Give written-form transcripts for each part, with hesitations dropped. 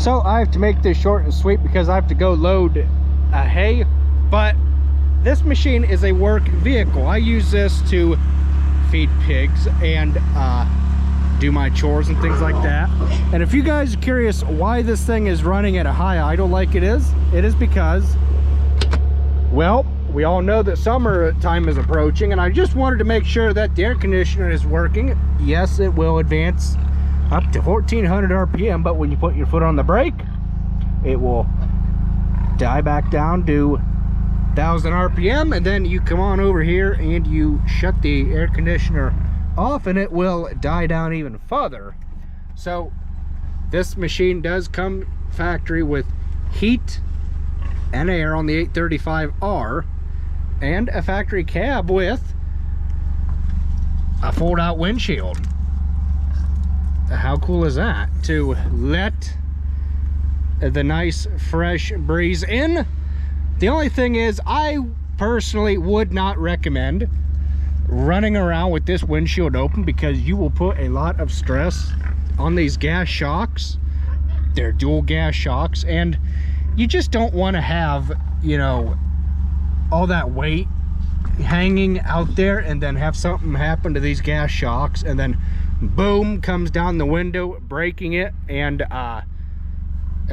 So I have to make this short and sweet because I have to go load hay, but this machine is a work vehicle. I use this to feed pigs and do my chores and things like that. And if you guys are curious why this thing is running at a high idle like it is because, well, we all know that summer time is approaching, and I just wanted to make sure that the air conditioner is working. Yes, it will advance up to 1400 RPM, but when you put your foot on the brake, it will die back down to 1000 RPM, and then you come on over here and you shut the air conditioner off and it will die down even further. So this machine does come factory with heat and air on the 835R and a factory cab with a fold-out windshield. How cool is that? To let the nice fresh breeze in. The only thing is, I personally would not recommend running around with this windshield open because you will put a lot of stress on these gas shocks. They're dual gas shocks, and you just don't want to have, you know, all that weight hanging out there and then have something happen to these gas shocks and then boom, comes down the window, breaking it. And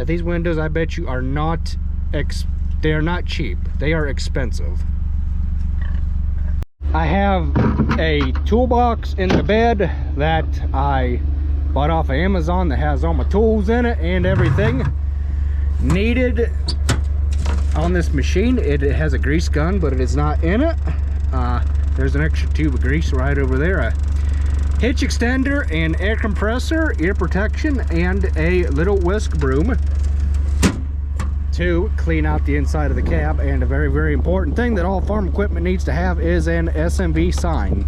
these windows, I bet you, are not they are not cheap. They are expensive. I have a toolbox in the bed that I bought off of Amazon that has all my tools in it and everything needed on this machine. It has a grease gun, but it is not in it. There's an extra tube of grease right over there. A hitch extender, an air compressor, ear protection, and a little whisk broom to clean out the inside of the cab. And a very, very important thing that all farm equipment needs to have is an SMV sign.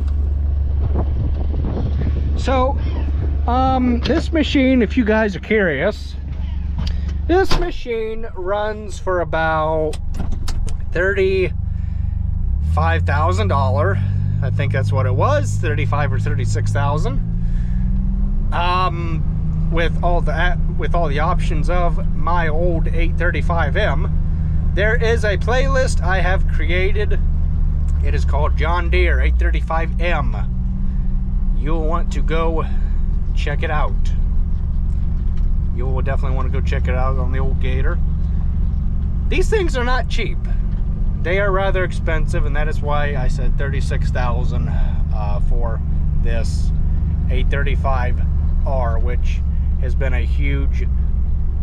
So this machine, if you guys are curious, this machine runs for about $35,000. I think that's what it was, 35 or 36,000. With all the options of my old 835M. There is a playlist I have created. It is called John Deere 835M. You'll want to go check it out. You will definitely want to go check it out on the old Gator. These things are not cheap. They are rather expensive, and that is why I said 36,000 for this 835R, which has been a huge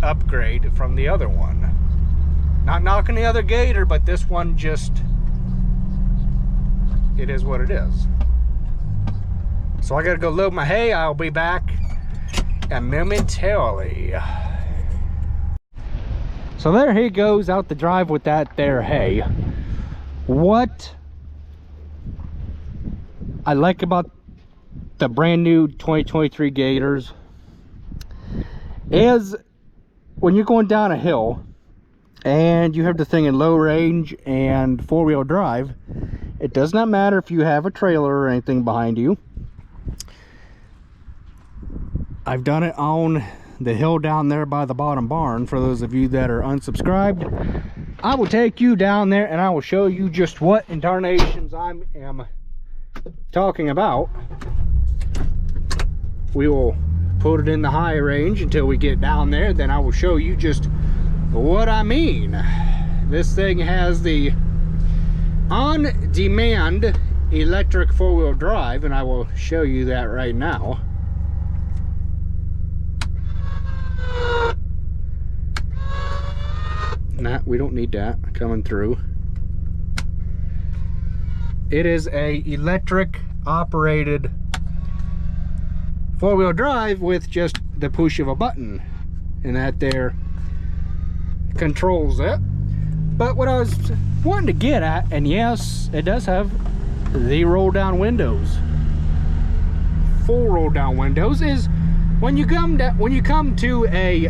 upgrade from the other one. Not knocking the other Gator, but this one just, it is what it is. So I gotta go load my hay. I'll be back momentarily. So there he goes out the drive with that there hay. What I like about the brand new 2023 Gators is when you're going down a hill and you have the thing in low range and four-wheel drive, it does not matter if you have a trailer or anything behind you. I've done it on the hill down there by the bottom barn. For those of you that are unsubscribed, I will take you down there and I will show you just what in tarnations I am talking about. We will put it in the high range until we get down there, then I will show you just what I mean. This thing has the on-demand electric four-wheel drive, and I will show you that right now. Nah, we don't need that coming through. It is a electric operated four-wheel drive with just the push of a button, and that there controls it. But what I was wanting to get at, and yes, it does have the roll down windows, full roll down windows, is when you come to a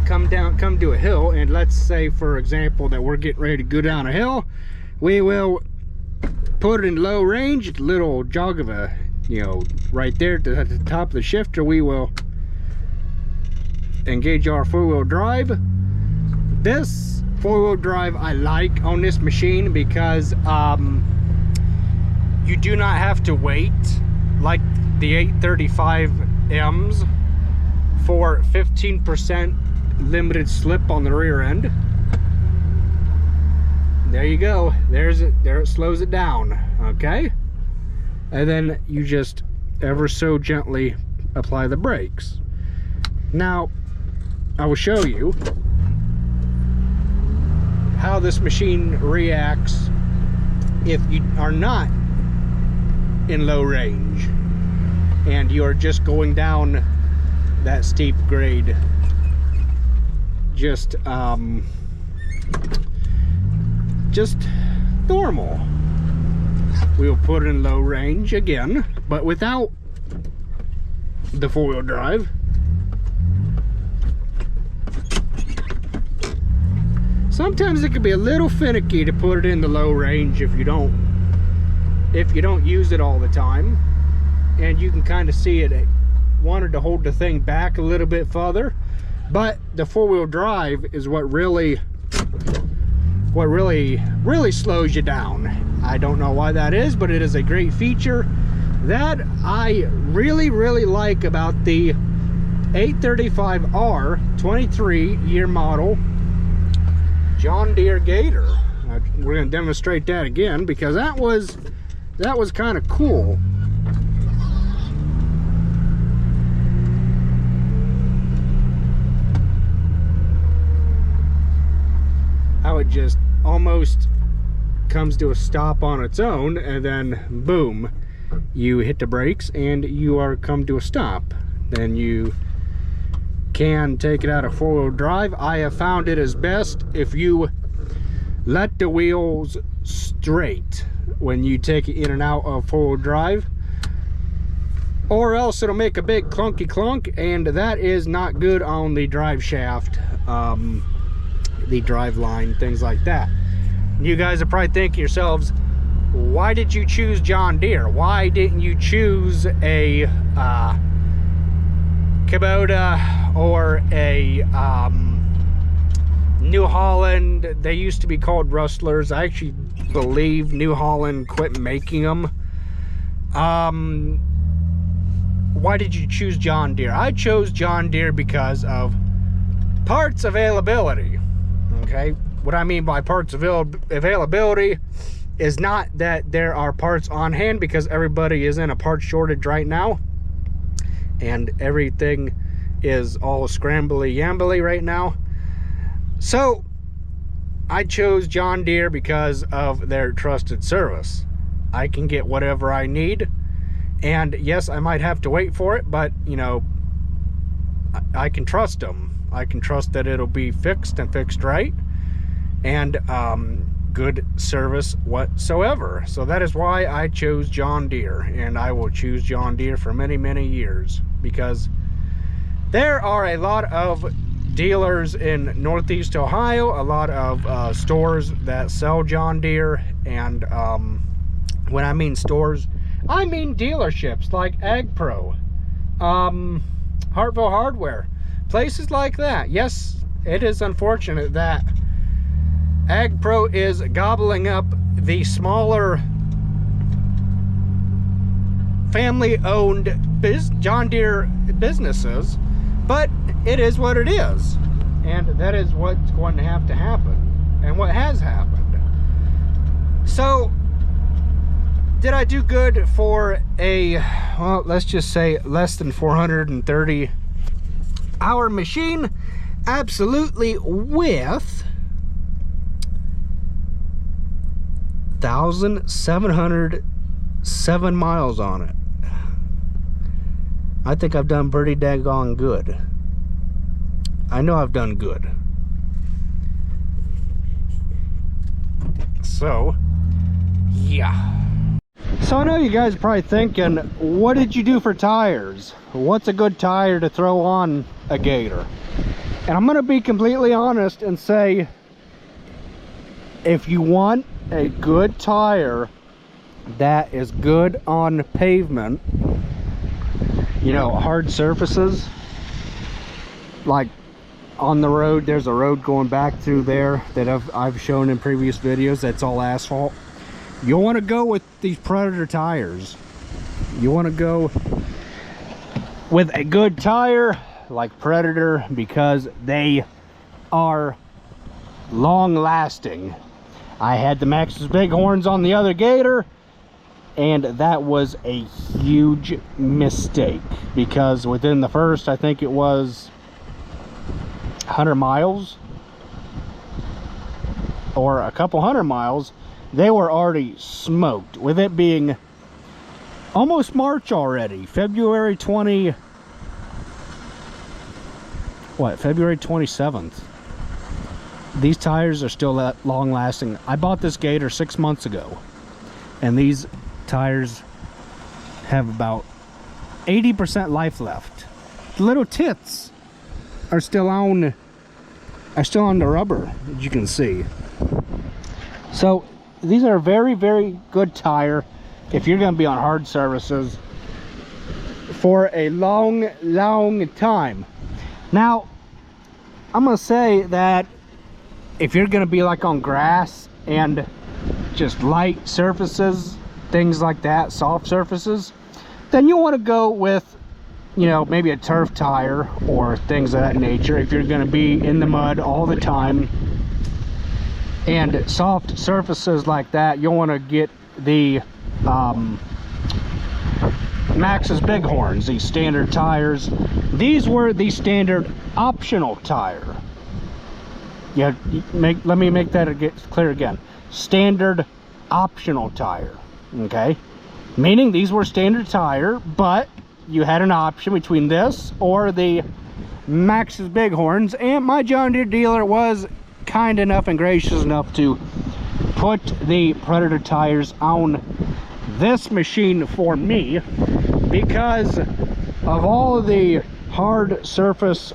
come to a hill, and let's say for example that we're getting ready to go down a hill, we will put it in low range, a little jog of a, you know, right there at the top of the shifter. We will engage our four-wheel drive. This four-wheel drive I like on this machine because you do not have to wait like the 835Ms for 15% limited slip on the rear end. There you go. There it slows it down. Okay, and then you just ever so gently apply the brakes. Now I will show you how this machine reacts if you are not in low range and you are just going down that steep grade. Just normal. We'll put it in low range again, but without the four-wheel drive. Sometimes it can be a little finicky to put it in the low range if you don't use it all the time. And you can kind of see it wanted to hold the thing back a little bit further, but the four-wheel drive is what really slows you down. I don't know why that is, but it is a great feature that I really like about the 835R 23-year model John Deere Gator. We're going to demonstrate that again because that was kind of cool. How it just almost comes to a stop on its own, and then boom, you hit the brakes and you are come to a stop. Then you can take it out of four-wheel drive. I have found it is best if you let the wheels straight when you take it in and out of four-wheel drive, or else it'll make a big clunky clunk, and that is not good on the drive shaft, the drive line, things like that. You guys are probably thinking yourselves, why did you choose John Deere? Why didn't you choose a Kubota or a New Holland? They used to be called Rustlers. I actually believe New Holland quit making them. Why did you choose John Deere? I chose John Deere because of parts availability. Okay, what I mean by parts availability is not that there are parts on hand, because everybody is in a parts shortage right now and everything is all scrambly yambly right now. So I chose John Deere because of their trusted service. I can get whatever I need, and yes, I might have to wait for it, but you know, I can trust them. I can trust that it'll be fixed and fixed right, and good service whatsoever. So that is why I chose John Deere, and I will choose John Deere for many years, because there are a lot of dealers in Northeast Ohio, a lot of stores that sell John Deere, and when I mean stores, I mean dealerships like Ag Pro, Hartville Hardware, places like that. Yes, it is unfortunate that Ag Pro is gobbling up the smaller family-owned John Deere businesses, but it is what it is, and that is what's going to have to happen, and what has happened. So did I do good for a, well, let's just say less than 430 hour machine? Absolutely, with 1,707 miles on it. I think I've done pretty daggone good. I know I've done good. So yeah. So I know you guys are probably thinking, what did you do for tires? What's a good tire to throw on a Gator? And I'm gonna be completely honest and say, if you want a good tire that is good on pavement, you know, hard surfaces, like on the road, there's a road going back through there that I've shown in previous videos. That's all asphalt. You'll want to go with these Predator tires. You want to go with a good tire like Predator because they are long lasting. I had the Maxxis Bighorns on the other Gator, and that was a huge mistake because within the first, I think it was 100 miles or a couple hundred miles, they were already smoked, with it being almost March already. February 27th. These tires are still that long lasting. I bought this Gator 6 months ago, and these tires have about 80% life left. The little tits are still on the rubber, as you can see. So these are a very, very good tire if you're going to be on hard surfaces for a long time. Now, I'm going to say that if you're going to be like on grass and just light surfaces, things like that, soft surfaces, then you want to go with, you know, maybe a turf tire or things of that nature. If you're going to be in the mud all the time and soft surfaces like that, you'll want to get the Maxxis Bighorns, these standard tires. These were the standard optional tire. Yeah, let me make that clear again. Standard optional tire, okay? Meaning these were standard tire, but you had an option between this or the Maxxis Bighorns, and my John Deere dealer was kind enough and gracious enough to put the Predator tires on this machine for me because of all of the hard surface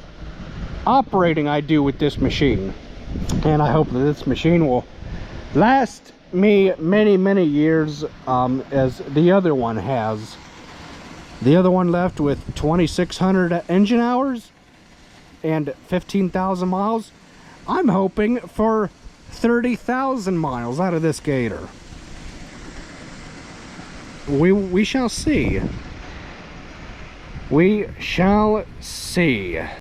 operating I do with this machine. And I hope that this machine will last me many years, as the other one has. The other one left with 2,600 engine hours and 15,000 miles. I'm hoping for 30,000 miles out of this Gator. We shall see. We shall see.